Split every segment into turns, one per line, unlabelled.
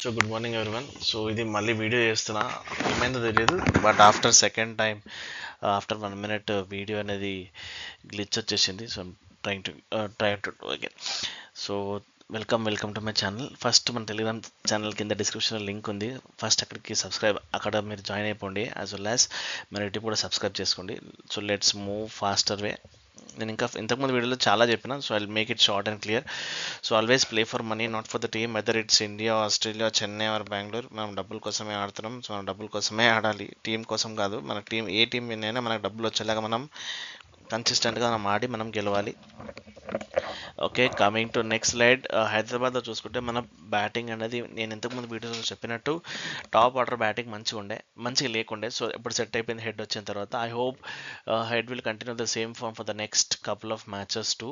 So good morning everyone. So ఇది మళ్ళీ video చేస్తున్నా, ఏమైందో తెలియదు, but after second time after 1 minute video అనేది గ్లిచ్ వచ్చేసింది. So try to do again. So welcome to my channel. First మన Telegram channel కింద డిస్క్రిప్షన్లో లింక్ ఉంది. ఫస్ట్ అక్కడికి అక్కడ మీరు జాయిన్ అయిపోండి. యాజ్ వెల్ యాజ్ మన యూట్యూబ్ కూడా సబ్స్క్రైబ్ చేసుకోండి. So let's move faster way. నేను ఇంకా ఇంతకుముందు వీడియోలో చాలా చెప్పిన, so I make it short and clear. So always play for money, not for the team, whether it's India, Australia, Chennai or Bengaluru. మనం డబ్బుల కోసమే ఆడుతున్నాం. సో మనం డబ్బుల కోసమే ఆడాలి, టీం కోసం కాదు. మన టీం ఏ టీం విన్ అయినా మనకు డబ్బులు వచ్చేలాగా మనం కన్సిస్టెంట్గా మనం ఆడి మనం గెలవాలి. Okay, coming to next slide. హైదరాబాద్లో చూసుకుంటే మన బ్యాటింగ్ అనేది నేను ఇంతకుముందు వీడియోలో చెప్పినట్టు టాప్ ఆర్డర్ బ్యాటింగ్ మంచిగా లేకుండే. సో ఇప్పుడు సెట్ అయిపోయింది హెడ్ వచ్చిన తర్వాత. I hope Head will continue the same form for the next couple of matches too.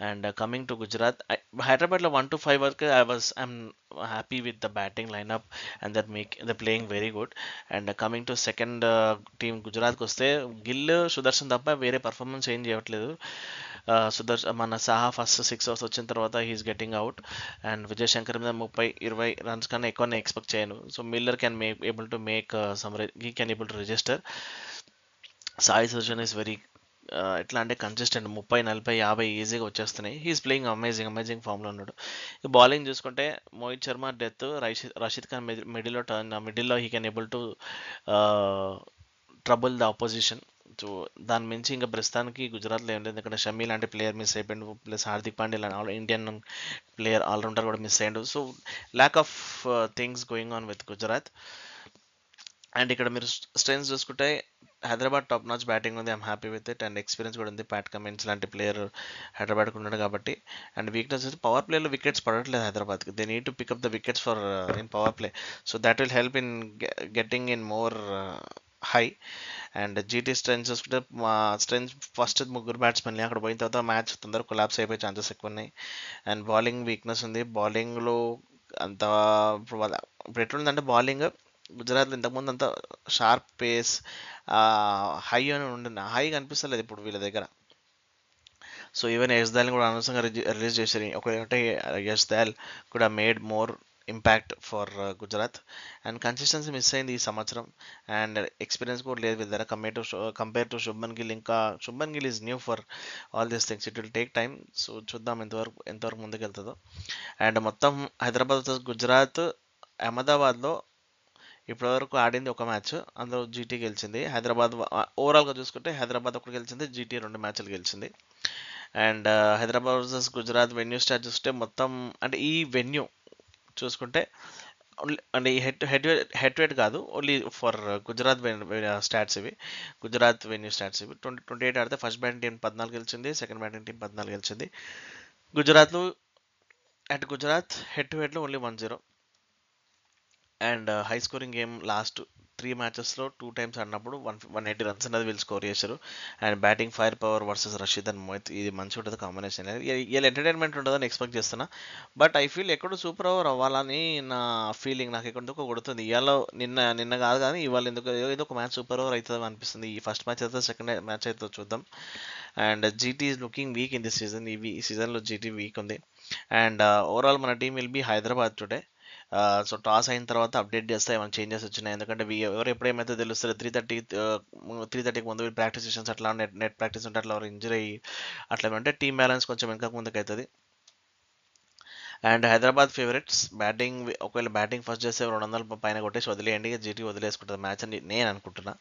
And coming to Gujarat, హైదరాబాద్లో 1 to 5 వరకు I'm happy with the batting lineup and the playing very good. And coming to second team గుజరాత్కి వస్తే గిల్, సుదర్శన్ తప్ప వేరే performance ఏం చేయట్లేదు. మన Saha first 6 overs వచ్చిన తర్వాత he's getting out. And Vijay Shankar మీద 30-20 రన్స్ కన్నా ఎక్కువ నేను ఎక్స్పెక్ట్ చేయను. So Miller can able to make he can able to register. Sai Sudharsan is very ఎట్లా అంటే కన్సిస్టెంట్, 30-40-50 ఈజీగా వచ్చేస్తున్నాయి. హీఈస్ ప్లేయింగ్ అమేజింగ్ ఫామ్లో ఉన్నాడు. బౌలింగ్ చూసుకుంటే మోహిత్ శర్మ డెత్, రషీద్ ఖాన్ మిడిల్లో he can able to trouble the opposition. So దాని మించి ఇంకా ప్రస్తుతానికి గుజరాత్లో ఏం లేదు, ఎందుకంటే షమీ లాంటి ప్లేయర్ మిస్ అయిపోయిండు, ప్లస్ హార్దిక్ పాండ్యా లాంటి ఇండియన్ ప్లేయర్ ఆల్రౌండర్ కూడా మిస్ అయ్యిండు. So lack of things going on with Gujarat. And ఇక్కడ మీరు స్ట్రెంగ్స్ చూసుకుంటే హైదరాబాద్ టాప్ నాచ్ బ్యాటింగ్ ఉంది, I'm happy with it. And experience కూడా ఉంది, ప్యాట్ కమిన్స్ లాంటి ప్లేయర్ హైదరాబాద్కి ఉన్నాడు కాబట్టి. అండ్ వీక్నెస్ అయితే పవర్ ప్లేలో వికెట్స్ పడట్లేదు హైదరాబాద్కి. They need to pick up the wickets for in power play. So that will help in getting in more high. And GT strengths చూసుకుంటే మా స్ట్రెంగ్స్ ఫస్ట్ ముగ్గురు బ్యాట్స్మెన్లే, అక్కడ పోయిన తర్వాత మ్యాచ్ తొందరగా కొలాప్స్ అయిపోయే ఛాన్సెస్ ఎక్కువ ఉన్నాయి. అండ్ బౌలింగ్ వీక్నెస్ ఉంది, బౌలింగ్లో అంత ఇప్పుడు ఎట్లుందంటే బౌలింగ్ గుజరాత్లో ఇంతకుముందు అంత షార్ప్ పేస్ హై అని ఉండింది, హై కనిపిస్తలేదు ఇప్పుడు వీళ్ళ దగ్గర. సో ఈవెన్ యష్ దయాల్ని కూడా అనవసరంగా రిలీజ్ చేశారు. ఒకటే యష్ దయాల్ కూడా made more impact for Gujarat. And consistency miss అయింది ఈ సంవత్సరం. అండ్ ఎక్స్పీరియన్స్ కూడా లేదు వీళ్ళ దగ్గర కంపేర్ టు శుభ్మన్ గిల్. ఇంకా Shubman Gill is new for all these things, it will take time. So చూద్దాం ఎంతవరకు ముందుకు వెళ్తుందో. అండ్ మొత్తం హైదరాబాద్ గుజరాత్ అహ్మదాబాద్లో ఇప్పటివరకు ఆడింది ఒక మ్యాచ్, అందులో జీటీ గెలిచింది. హైదరాబాద్ ఓవరాల్గా చూసుకుంటే హైదరాబాద్ ఒకటి గెలిచింది, జీటీ 2 మ్యాచ్లు గెలిచింది. And Hyderabad versus Gujarat venue start చూస్తే మొత్తం అంటే ఈ వెన్యూ చూసుకుంటే అంటే ఈ హెడ్ వెయిట్ కాదు, ఓన్లీ ఫర్ గుజరాత్ స్టాట్స్ ఇవి, గుజరాత్ వెన్యూ స్టాట్స్ ఇవి. 28 ఆడితే ఫస్ట్ బ్యాటింగ్ టీం 14 గెలిచింది, సెకండ్ బ్యాటింగ్ టీం 14 గెలిచింది. గుజరాత్లో గుజరాత్ హెడ్ టు హెడ్లో only 1-0. And high scoring game last 3 మ్యాచెస్లో 2 times ఆడినప్పుడు 180 runs అనేది వీళ్ళు స్కోర్ చేశారు. And batting fire power versus Rashid and Mohit, ఇది మంచిగా ఉంటుంది కాంబినేషన్. ఇలా ఎంటర్టైన్మెంట్ ఉంటుందని ఎక్స్పెక్ట్ చేస్తున్నా. బట్ ఐ ఫీల్ ఎక్కడో సూపర్ ఓవర్ అవ్వాలని నా ఫీలింగ్, నాకు ఎక్కడికో కొడుతుంది. ఇవాళ నిన్న కాదు కానీ ఇవాళ ఎందుకు ఏదో ఒక మ్యాచ్ సూపర్ ఓవర్ అవుతుంది అనిపిస్తుంది. ఈ ఫస్ట్ మ్యాచ్ అయితే సెకండ్ మ్యాచ్ అయితే చూద్దాం. And GT is looking weak in this season. ఈ సీజన్లో జీటీ వీక్ ఉంది. అండ్ ఓవరాల్ మన team will be Hyderabad today. So toss అయిన తర్వాత అప్డేట్ చేస్తే ఏమైనా చేంజెస్ వచ్చినాయి, ఎందుకంటే ఎవరు ఎప్పుడేమైతే తెలుస్తుంది 3:30కి ముందు ప్రాక్టీస్ సెషన్స్ అట్లా నెట్ ప్రాక్టీస్ ఉంటే అట్లా ఎవరు ఇంజరీ అయ్యి అట్లా ఉంటే టీమ్ బ్యాలెన్స్ కొంచెం వెనక ముందుకు అవుతుంది. అండ్ హైదరాబాద్ ఫేవరెట్స్ బ్యాటింగ్, ఒకవేళ బ్యాటింగ్ ఫస్ట్ చేస్తే 200 పైన కొట్టేసి వదిలేయండి, జీటీ వదిలేసుకుంటుంది మ్యాచ్ అని నేను అనుకుంటున్నా.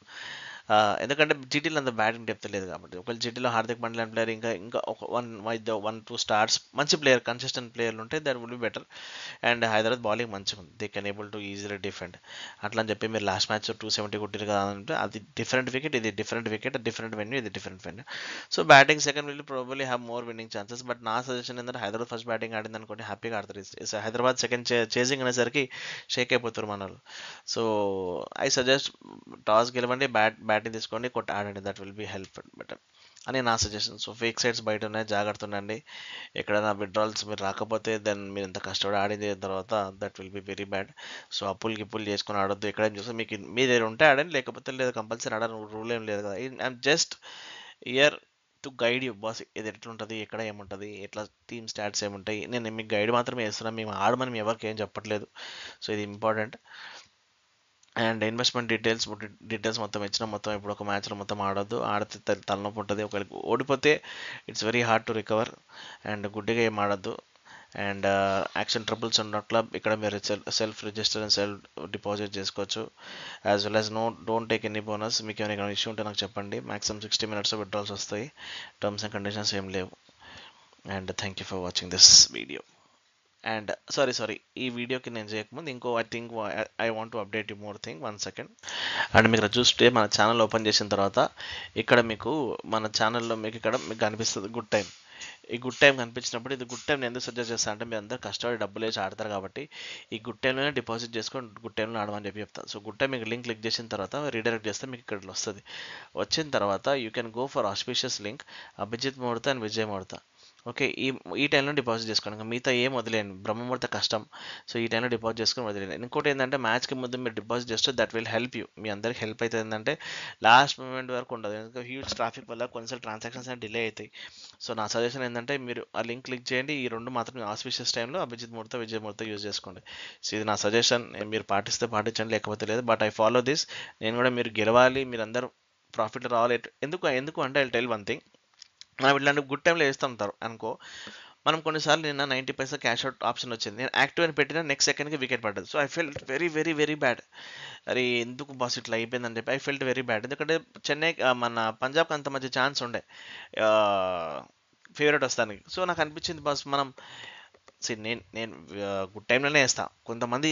ఎందుకంటే జీటీలో అంత బ్యాటింగ్ డెప్త్ లేదు కాబట్టి. ఒకవేళ జీటీలో హార్దిక్ పాండ్యా లాంటి ప్లేయర్ ఇంకా ఒక 1-2 స్టార్స్ మంచి ప్లేయర్, కన్సిస్టెంట్ ప్లేయర్లు ఉంటే that will be better. And Hyderabad bowling మంచిగా ఉంది, they can able to easily defend. అట్లా అని చెప్పి మీరు లాస్ట్ మ్యాచ్ 270 కొట్టారు కదా అంటే అది డిఫరెంట్ వికెట్, ఇది డిఫరెంట్ వికెట్, డిఫరెంట్ వెన్యూ, ఇది different venue. So batting second will probably have more winning chances. But నా సజెషన్ ఏంటంటే హైదరాబాద్ ఫస్ట్ బ్యాటింగ్ ఆడింది అనుకోండి హ్యాపీగా ఆడతారు. హైదరాబాద్ సెకండ్ చేజింగ్ అనేసరికి షేక్ అయిపోతారు మన వాళ్ళు. సో ఐ సజెస్ట్ టాస్ గెలవండి, బ్యాటింగ్ తీసుకోండి, కొట్టి ఆడండి, that will be help better అని నా సజెషన్. సో ఫేక్ సైడ్స్ బయట ఉన్నాయి, జాగ్రత్త ఉండండి. ఎక్కడైనా విడ్రాల్స్ మీరు రాకపోతే దెన్ మీరు ఇంత కష్టపడి ఆడింది తర్వాత that will be very bad. So అప్పులు చేసుకొని ఆడొద్దు. ఎక్కడైనా చూస్తే మీకు మీ దగ్గర ఉంటే ఆడండి, లేకపోతే లేదు, కంపల్సరీ ఆడని రూల్ ఏం లేదు కదా. I'm just year to guide you boss, ఇది ఎట్లుంటుంది, ఎక్కడ ఏముంటుంది, ఎట్లా టీమ్ స్టాట్స్ ఏముంటాయి. నేను మీకు గైడ్ మాత్రమే చేస్తున్నాను, మేము ఆడమని ఎవరికి ఏం చెప్పట్లేదు. సో ఇది ఇంపార్టెంట్. అండ్ ఇన్వెస్ట్మెంట్ డీటెయిల్స్ మొత్తం ఇచ్చిన, మొత్తం ఇప్పుడు ఒక మ్యాచ్లో మొత్తం ఆడొద్దు, ఆడితే తలనొప్పి ఉంటుంది. ఒకవేళ ఓడిపోతే it's very hard to recover. And గుడ్డిగా ఏం ఆడద్దు. అండ్ యాక్షన్ ట్రబుల్స్ ఉన్నట్ల ఇక్కడ మీరు self register and self deposit చేసుకోవచ్చు. As well as don't take any bonus. మీకు ఏమైనా ఇష్యూ ఉంటే నాకు చెప్పండి. మ్యాక్సిమం 60 minutes విత్డ్రాల్స్ వస్తాయి. టర్మ్స్ అండ్ కండిషన్స్ ఏం లేవు. And thank you for watching this video. And sorry, ఈ వీడియోకి నేను చేయకముందు ఇంకో I want to update you more thing, 1 second. And మీకు చూస్తే మన ఛానల్ ఓపెన్ చేసిన తర్వాత ఇక్కడ మీకు మన ఛానల్లో మీకు ఇక్కడ మీకు కనిపిస్తుంది గుడ్ టైం. ఈ గుడ్ టైం కనిపించినప్పుడు, ఇది గుడ్ టైం నేను ఎందుకు సజెస్ట్ చేస్తాను అంటే, మీరు అందరూ కష్టపడి డబ్బులు వేసి ఆడతారు కాబట్టి ఈ గుడ్ టైంలోనే డిపాజిట్ చేసుకొని గుడ్ టైంలో ఆడమని చెప్తాను. సో గుడ్ టైం మీకు లింక్ క్లిక్ చేసిన తర్వాత రీడైరెక్ట్ చేస్తే మీకు ఇక్కడ వస్తుంది. వచ్చిన తర్వాత you can go for auspicious link Abhijit Muhurta and Vijay ముహూర్త. ఓకే, ఈ టైంలో డిపాజిట్ చేసుకోండి. ఇంకా మిగతా ఏం వదిలేయండి, బ్రహ్మముహూర్త కష్టం. సో ఈ టైంలో డిపాజిట్ చేసుకొని వదిలేయండి. ఇంకోటి ఏంటంటే, మ్యాచ్కి ముందు మీరు డిపాజిట్ చేస్తే దట్ విల్ హెల్ప్ యూ. మీ అందరికి హెల్ప్ అవుతుంది. ఏంటంటే లాస్ట్ మూమెంట్ వరకు ఉండదు, ఎందుకంటే హ్యూజ్ ట్రాఫిక్ వల్ల కొన్నిసార్లు ట్రాన్సాక్షన్స్ అనేవి డిలే అవుతాయి. సో నా సజెషన్ ఏంటంటే, మీరు ఆ లింక్ క్లిక్ చేయండి. ఈ రెండు మాత్రం ఆస్పిషియస్ టైంలో అభిజిత్ ముహూర్త, విజయ్ ముహూర్త యూజ్ చేసుకోండి. సో ఇది నా సజెషన్. మీరు పాటిస్తే పాటించండి, లేకపోతే లేదు. But I follow this. నేను కూడా మీరు గెలవాలి, మీరు అందరూ ప్రాఫిట్ రావాలి. ఎందుకు అంటే ఐ టెల్ వన్ థింగ్. మనం ఇట్లాంటి గుడ్ టైంలో వేస్తుంటారు అనుకో, మనం కొన్నిసార్లు నిన్న 90 పైసా క్యాష్ అవుట్ ఆప్షన్ వచ్చింది, నేను యాక్టివ్ అని పెట్టిన నెక్స్ట్ సెకండ్కి వికెట్ పడ్డది. So I felt very very very bad. అరే ఎందుకు బాస్ ఇట్లా అయిపోయిందని చెప్పి ఐ ఫెల్ట్ వెరీ బ్యాడ్. ఎందుకంటే చెన్నై మన పంజాబ్కి అంత మంచి ఛాన్స్ ఉండే ఫేవరెట్ వస్తానికి. సో నాకు అనిపించింది బాస్, మనం నేను గుడ్ టైంలోనే వేస్తాను. కొంతమంది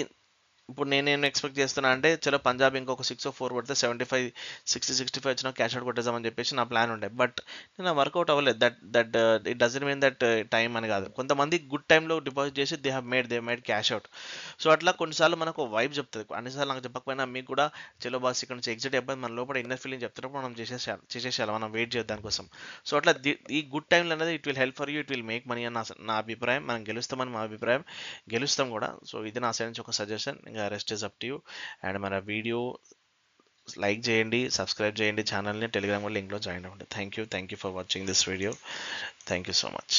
ఇప్పుడు నేనేం ఎక్స్పెక్ట్ చేస్తున్నా అంటే, చలో పంజాబ్ ఇంకొక 6 or 4 కొడితే 75 60 65 వచ్చినా క్యాష్ అవుట్ కొట్టేద్దామని చెప్పేసి నా ప్లాన్ ఉండే. బట్ నేను వర్కౌట్ అవ్వలేదు. That it doesn't mean that time అని కాదు. కొంతమంది గుడ్ టైంలో డిపాజిట్ చేసి they made cash out. So అట్లా కొన్నిసార్లు మనకు వైబ్ చెప్తుంది. అన్నిసార్లు నాకు చెప్పకపోయినా మీకు కూడా చలో బాస్ ఇక్కడ నుంచి ఎగ్జిట్ అయిపోయి మన లోపల ఇన్నర్ ఫీలింగ్ చెప్తున్నప్పుడు మనం చేసేసాలి, మనం వెయిట్ చేద్దాం కోసం. సో అట్లా ఈ గుడ్ టైంలో అనేది it will help for you, it will make money అని నా అభిప్రాయం. మనం గెలుస్తామని మా అభిప్రాయం, గెలుస్తాం కూడా. సో ఇది నా సైడ్ నుంచి ఒక సజెషన్. ఇంకా rest is up to you. And మన వీడియో లైక్ చేయండి, సబ్స్క్రైబ్ చేయండి ఛానల్ని, టెలిగ్రామ్ లింక్లో జాయిన్ అవ్వండి. Thank you for watching this video. Thank you so much.